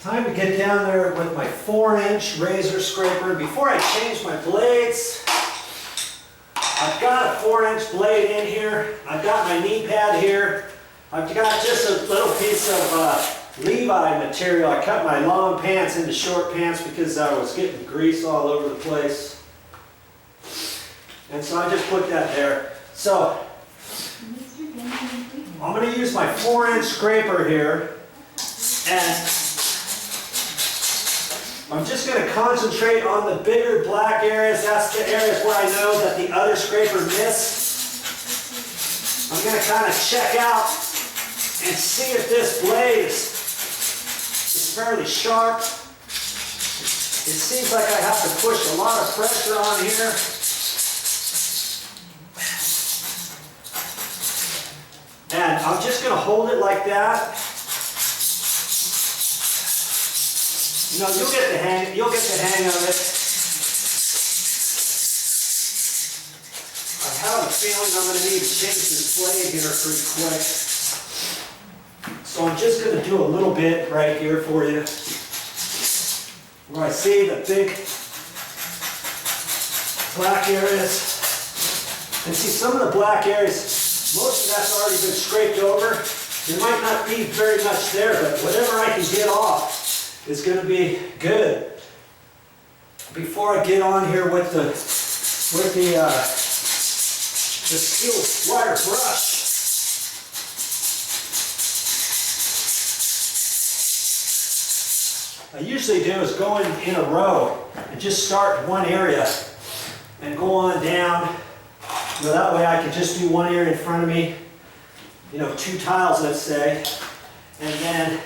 Time to get down there with my 4-inch razor scraper. Before I change my blades, I've got a 4-inch blade in here. I've got my knee pad here. I've got just a little piece of Levi material. I cut my long pants into short pants because I was getting grease all over the place. And so I just put that there. So I'm going to use my 4-inch scraper here, and I'm just going to concentrate on the bigger black areas. That's the areas where I know that the other scraper missed. I'm going to kind of check out and see if this blade is fairly sharp. It seems like I have to push a lot of pressure on here. And I'm just going to hold it like that. You know, you'll get the hang of it. I have a feeling I'm going to need to change this blade here pretty quick. So I'm just going to do a little bit right here for you, where I see the big black areas. And see, some of the black areas, most of that's already been scraped over. There might not be very much there, but whatever I can get off is going to be good. Before I get on here with the steel wire brush, I usually do is go in a row and just start in one area and go on down. You know, that way I can just do one area in front of me, you know, 2 tiles, let's say, and then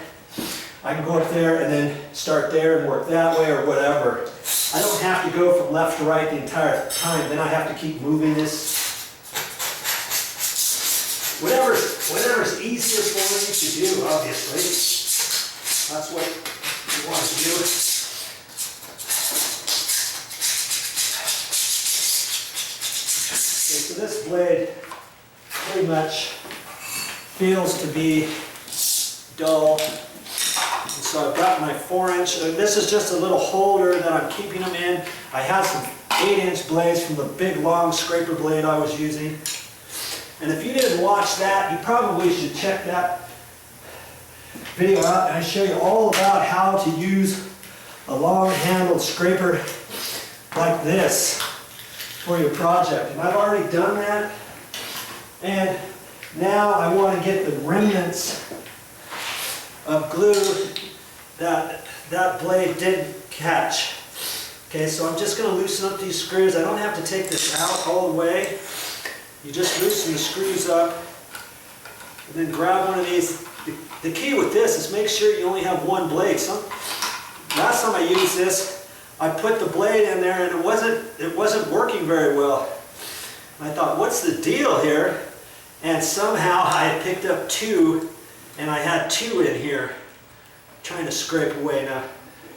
I can go up there and then start there and work that way or whatever. I don't have to go from left to right the entire time. Then I have to keep moving this. Whatever's easiest for me to do, obviously. That's what you want to do. Okay, so this blade pretty much feels to be dull. So I've got my 4-inch, this is just a little holder that I'm keeping them in. I have some 8-inch blades from the big long scraper blade I was using. And if you didn't watch that, you probably should check that video out. I show you all about how to use a long handled scraper like this for your project. And I've already done that. And now I want to get the remnants of glue that blade didn't catch. Okay, so I'm just going to loosen up these screws. I don't have to take this out all the way. You just loosen the screws up and then grab one of these. The key with this is make sure you only have one blade. Last time I used this, I put the blade in there and it wasn't working very well. I thought, what's the deal here? And somehow I had picked up 2, and I had 2 in here trying to scrape away. Now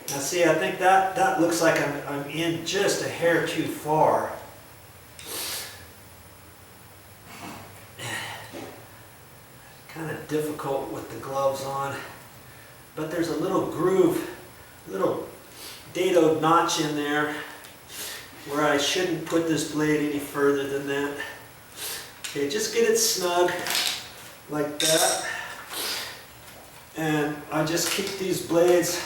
see, I think that looks like I'm in just a hair too far. Kind of difficult with the gloves on, but there's a little groove, little dado notch in there where I shouldn't put this blade any further than that. Okay, just get it snug like that. And I just keep these blades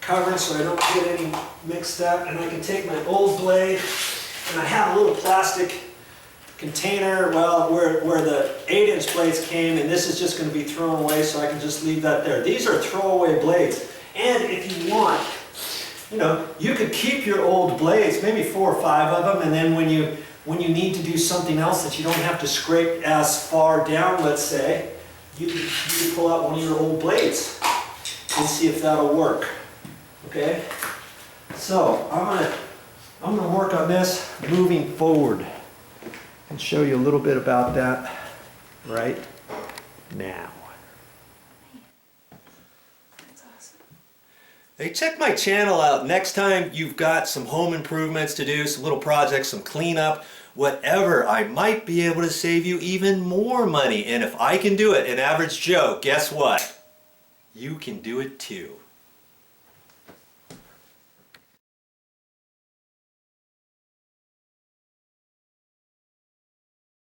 covered so I don't get any mixed up. And I can take my old blade, and I have a little plastic container, well, where the 8-inch blades came, and this is just going to be thrown away, so I can just leave that there. These are throwaway blades. And if you want, you know, you could keep your old blades, maybe 4 or 5 of them, and then when you need to do something else that you don't have to scrape as far down, let's say, you can pull out one of your old blades and see if that'll work. Okay? So I'm gonna work on this moving forward and show you a little bit about that right now. That's awesome. Hey, check my channel out. Next time you've got some home improvements to do, some little projects, some cleanup, whatever, I might be able to save you even more money. And if I can do it, an average Joe, guess what? You can do it too.